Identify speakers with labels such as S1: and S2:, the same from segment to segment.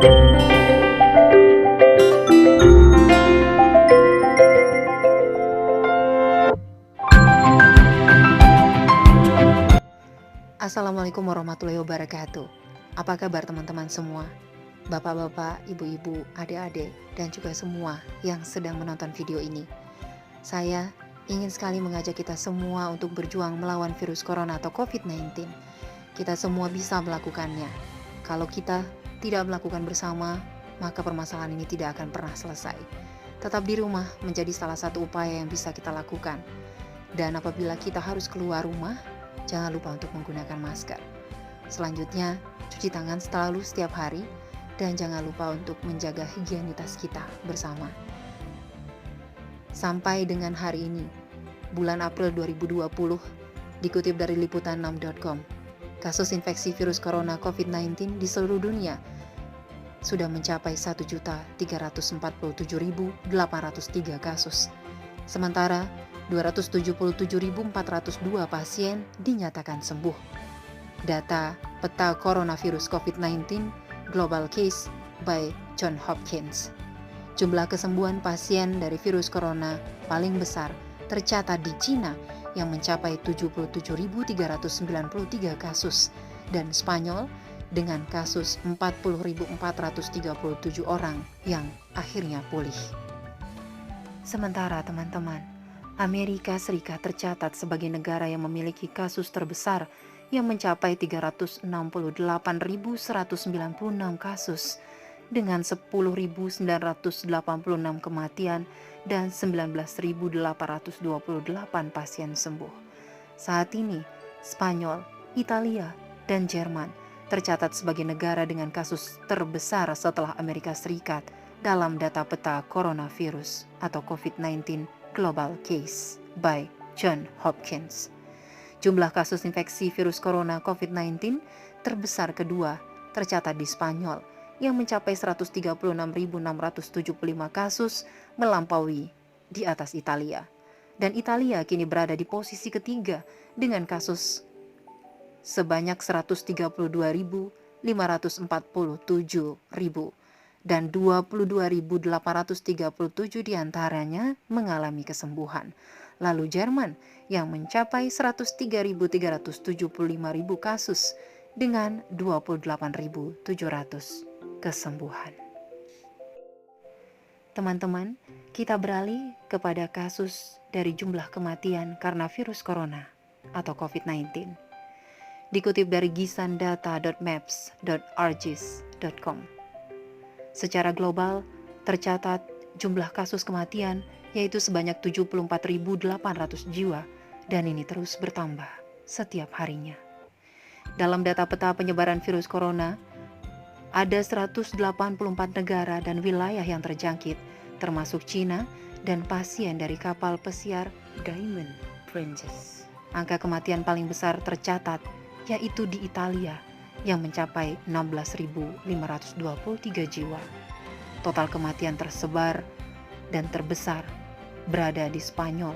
S1: Assalamualaikum warahmatullahi wabarakatuh. Apa kabar teman-teman semua? Bapak-bapak, ibu-ibu, adik-adik, dan juga semua yang sedang menonton video ini. Saya ingin sekali mengajak kita semua untuk berjuang melawan virus corona atau COVID-19. Kita semua bisa melakukannya. Kalau kita tidak melakukan bersama, maka permasalahan ini tidak akan pernah selesai. Tetap di rumah menjadi salah satu upaya yang bisa kita lakukan. Dan apabila kita harus keluar rumah, jangan lupa untuk menggunakan masker. Selanjutnya, cuci tangan selalu setiap hari dan jangan lupa untuk menjaga higienitas kita bersama. Sampai dengan hari ini, bulan April 2020, dikutip dari liputan6.com, kasus infeksi virus corona COVID-19 di seluruh dunia sudah mencapai 1.347.803 kasus. Sementara 277.402 pasien dinyatakan sembuh. Data peta coronavirus COVID-19 Global Case by Johns Hopkins. Jumlah kesembuhan pasien dari virus corona paling besar tercatat di Cina yang mencapai 77.393 kasus dan Spanyol dengan kasus 40.437 orang yang akhirnya pulih. Sementara teman-teman, Amerika Serikat tercatat sebagai negara yang memiliki kasus terbesar yang mencapai 368.196 kasus dengan 10.986 kematian dan 19.828 pasien sembuh. Saat ini, Spanyol, Italia, dan Jerman tercatat sebagai negara dengan kasus terbesar setelah Amerika Serikat dalam data peta coronavirus atau COVID-19 Global Case by Johns Hopkins. Jumlah kasus infeksi virus corona COVID-19 terbesar kedua tercatat di Spanyol yang mencapai 136.675 kasus, melampaui di atas Italia. Dan Italia kini berada di posisi ketiga dengan kasus sebanyak 132.547 dan 22.837 diantaranya mengalami kesembuhan. Lalu Jerman yang mencapai 103.375 kasus dengan 28.700 kesembuhan. Teman-teman, kita beralih kepada kasus dari jumlah kematian karena virus corona atau COVID-19. Dikutip dari gisandata.maps.argis.com. Secara global, tercatat jumlah kasus kematian yaitu sebanyak 74.800 jiwa dan ini terus bertambah setiap harinya. Dalam data peta penyebaran virus corona, ada 184 negara dan wilayah yang terjangkit, termasuk Cina dan pasien dari kapal pesiar Diamond Princess. Angka kematian paling besar tercatat yaitu di Italia yang mencapai 16.523 jiwa. Total kematian tersebar dan terbesar berada di Spanyol,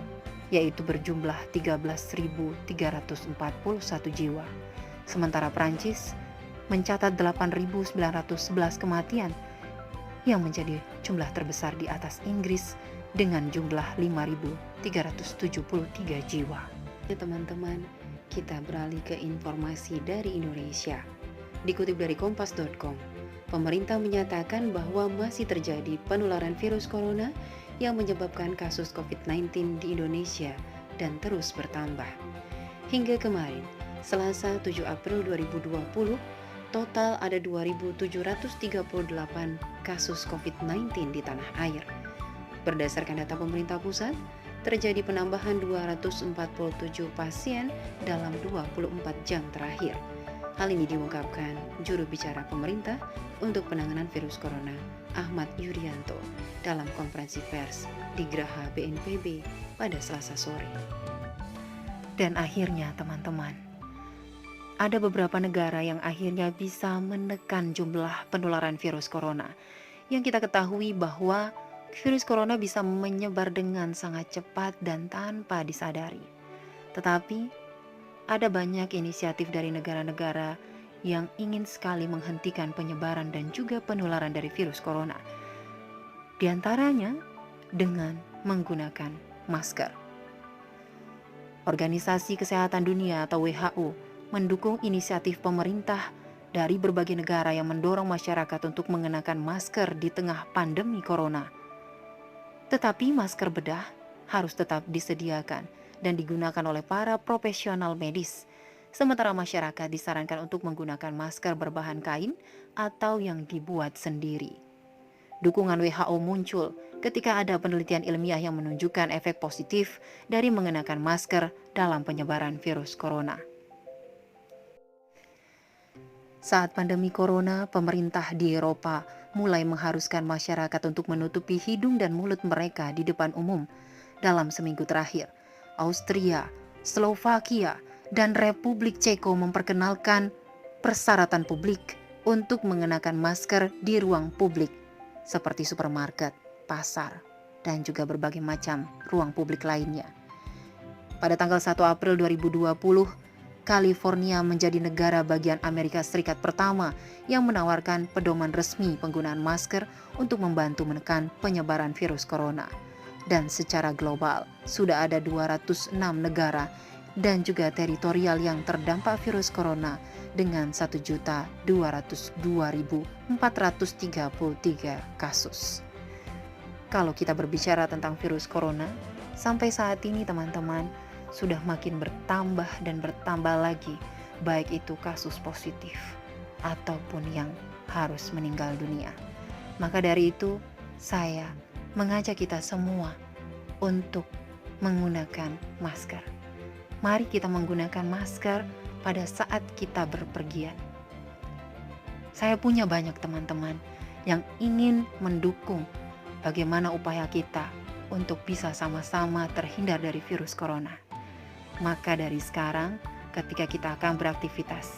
S1: yaitu berjumlah 13.341 jiwa. Sementara Prancis mencatat 8.911 kematian yang menjadi jumlah terbesar di atas Inggris dengan jumlah 5.373 jiwa. Ya teman-teman, kita beralih ke informasi dari Indonesia. Dikutip dari kompas.com, pemerintah menyatakan bahwa masih terjadi penularan virus corona yang menyebabkan kasus COVID-19 di Indonesia dan terus bertambah. Hingga kemarin, Selasa 7 April 2020, total ada 2.738 kasus COVID-19 di tanah air. Berdasarkan data pemerintah pusat, terjadi penambahan 247 pasien dalam 24 jam terakhir. Hal ini diungkapkan juru bicara pemerintah untuk penanganan virus corona, Ahmad Yuryanto, dalam konferensi pers di Geraha BNPB pada Selasa sore. Dan akhirnya teman-teman, ada beberapa negara yang akhirnya bisa menekan jumlah penularan virus corona. Yang kita ketahui bahwa virus corona bisa menyebar dengan sangat cepat dan tanpa disadari. Tetapi ada banyak inisiatif dari negara-negara yang ingin sekali menghentikan penyebaran dan juga penularan dari virus corona. Di antaranya dengan menggunakan masker. Organisasi Kesehatan Dunia atau WHO mendukung inisiatif pemerintah dari berbagai negara yang mendorong masyarakat untuk mengenakan masker di tengah pandemi corona. Tetapi masker bedah harus tetap disediakan dan digunakan oleh para profesional medis. Sementara masyarakat disarankan untuk menggunakan masker berbahan kain atau yang dibuat sendiri. Dukungan WHO muncul ketika ada penelitian ilmiah yang menunjukkan efek positif dari mengenakan masker dalam penyebaran virus corona. Saat pandemi corona, pemerintah di Eropa mulai mengharuskan masyarakat untuk menutupi hidung dan mulut mereka di depan umum. Dalam seminggu terakhir, Austria, Slovakia, dan Republik Ceko memperkenalkan persyaratan publik untuk mengenakan masker di ruang publik, seperti supermarket, pasar, dan juga berbagai macam ruang publik lainnya. Pada tanggal 1 April 2020, California menjadi negara bagian Amerika Serikat pertama yang menawarkan pedoman resmi penggunaan masker untuk membantu menekan penyebaran virus corona. Dan secara global, sudah ada 206 negara dan juga teritorial yang terdampak virus corona dengan 1.202.433 kasus. Kalau kita berbicara tentang virus corona, sampai saat ini teman-teman sudah makin bertambah dan bertambah lagi, baik itu kasus positif ataupun yang harus meninggal dunia. Maka dari itu, saya mengajak kita semua untuk menggunakan masker. Mari kita menggunakan masker pada saat kita berpergian. Saya punya banyak teman-teman yang ingin mendukung bagaimana upaya kita untuk bisa sama-sama terhindar dari virus corona. Maka dari sekarang, ketika kita akan beraktivitas,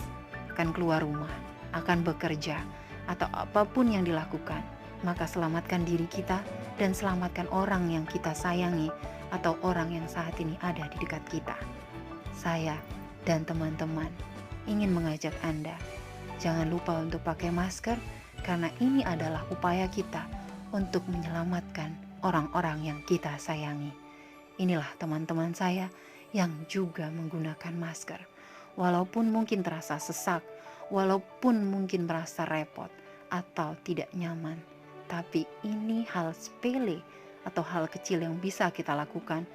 S1: akan keluar rumah, akan bekerja, atau apapun yang dilakukan, maka selamatkan diri kita dan selamatkan orang yang kita sayangi atau orang yang saat ini ada di dekat kita. Saya dan teman-teman ingin mengajak Anda, jangan lupa untuk pakai masker karena ini adalah upaya kita untuk menyelamatkan orang-orang yang kita sayangi. Inilah teman-teman saya yang juga menggunakan masker. Walaupun mungkin terasa sesak, walaupun mungkin merasa repot atau tidak nyaman, tapi ini hal sepele atau hal kecil yang bisa kita lakukan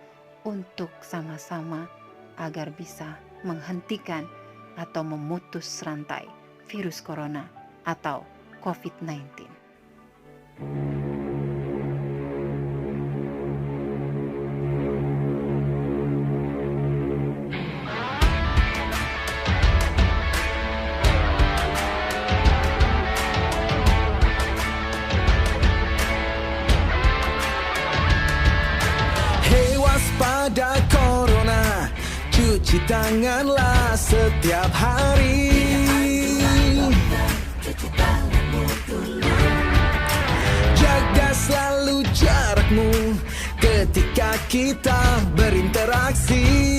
S1: untuk sama-sama agar bisa menghentikan atau memutus rantai virus corona atau COVID-19.
S2: Waspada corona, cuci tanganlah setiap hari. Jaga selalu jarakmu ketika kita berinteraksi.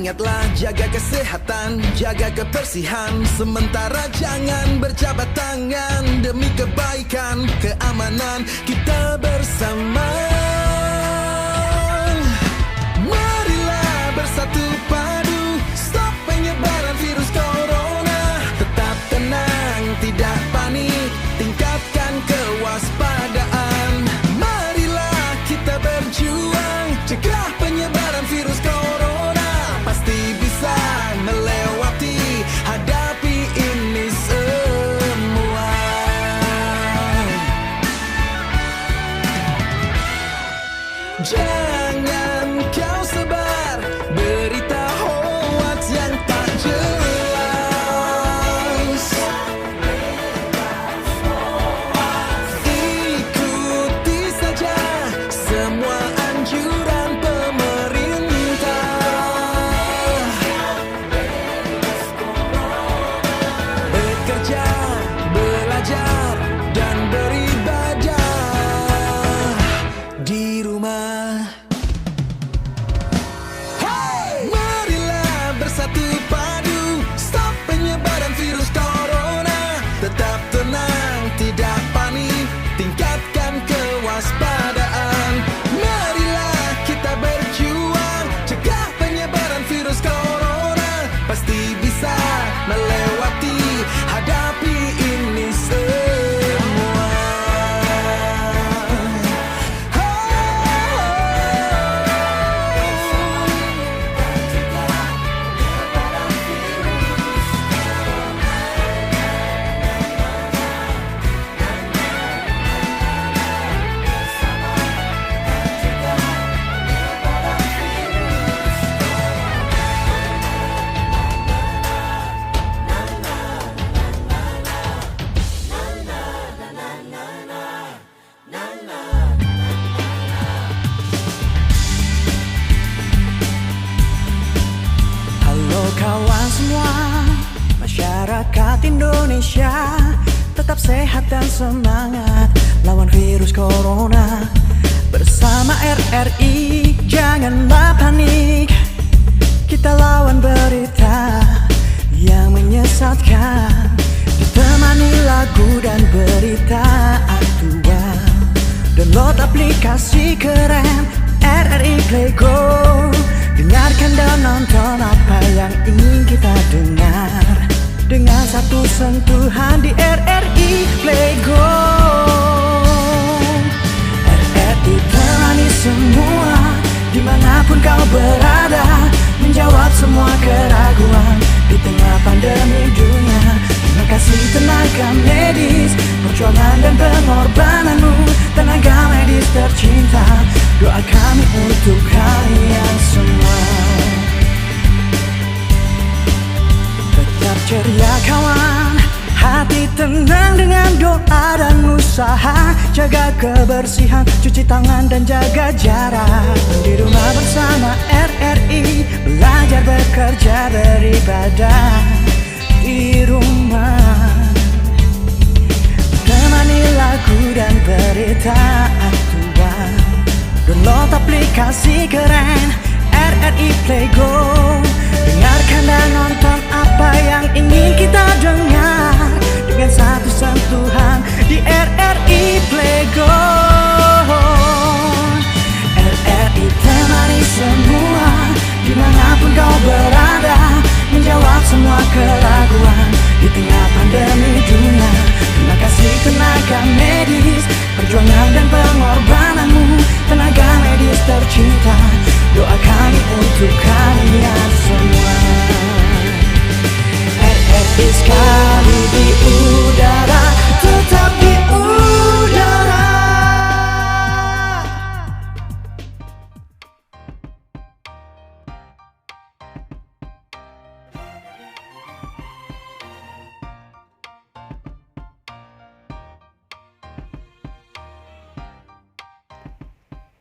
S2: Ingatlah jaga kesehatan, jaga kebersihan. Sementara jangan berjabat tangan demi kebaikan, keamanan kita bersama. Marilah bersatu padu, stop penyebaran virus corona. Tetap tenang, tidak panik, tingkatkan kewaspadaan. Marilah kita berjuang, cegah penyebaran virus corona. Pasti bisa melewati, hadapi ini semua.
S3: semua masyarakat Indonesia tetap sehat dan semangat lawan virus corona. Bersama RRI janganlah panik, kita lawan berita yang menyesatkan, ditemani lagu dan berita aktual. Download aplikasi keren RRI Play Go, dengarkan dan nonton apa yang ingin kita dengar dengan satu sentuhan di RRI Play Go. RRI temani semua dimanapun kau berada, menjawab semua keraguan di tengah pandemi dunia. Terima kasih tenaga medis, perjuangan dan pengorbananmu, tenaga medis tercinta. Doa kami untuk kalian semua. Tetap ceria kawan, hati tenang dengan doa dan usaha. Jaga kebersihan, cuci tangan dan jaga jarak. Di rumah bersama RRI, belajar, bekerja, beribadah di rumah. Temani lagu dan berita aktual. Download aplikasi keren RRI Play Go, dengarkan dan nonton apa yang ingin kita dengar dengan satu sentuhan di RRI Play Go. RRI temani semua dimanapun kau berada, menjawab semua keraguan di tengah pandemi dunia. Terima kasih tenaga medis, perjuangan dan pengorbananmu, tenaga medis tercinta. Doa kami untuk kalian semua. RRI sekali di udara, tetap di udara.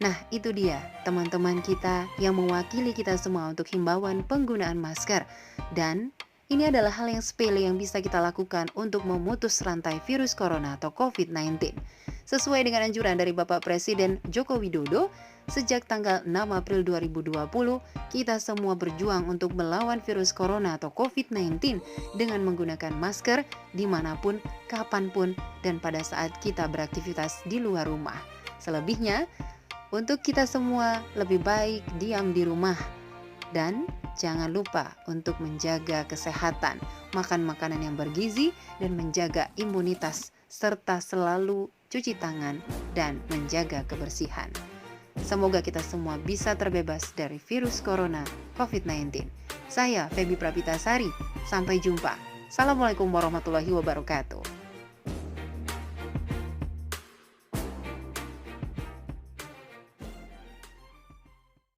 S1: Nah, itu dia teman-teman kita yang mewakili kita semua untuk himbauan penggunaan masker. Dan ini adalah hal yang sepele yang bisa kita lakukan untuk memutus rantai virus corona atau COVID-19. Sesuai dengan anjuran dari Bapak Presiden Joko Widodo, sejak tanggal 6 April 2020, kita semua berjuang untuk melawan virus corona atau COVID-19 dengan menggunakan masker dimanapun, kapanpun, dan pada saat kita beraktivitas di luar rumah. Selebihnya, untuk kita semua lebih baik diam di rumah. Dan jangan lupa untuk menjaga kesehatan, makan makanan yang bergizi, dan menjaga imunitas, serta selalu cuci tangan dan menjaga kebersihan. Semoga kita semua bisa terbebas dari virus corona COVID-19. Saya Feby Prapitasari, sampai jumpa. Assalamualaikum warahmatullahi wabarakatuh.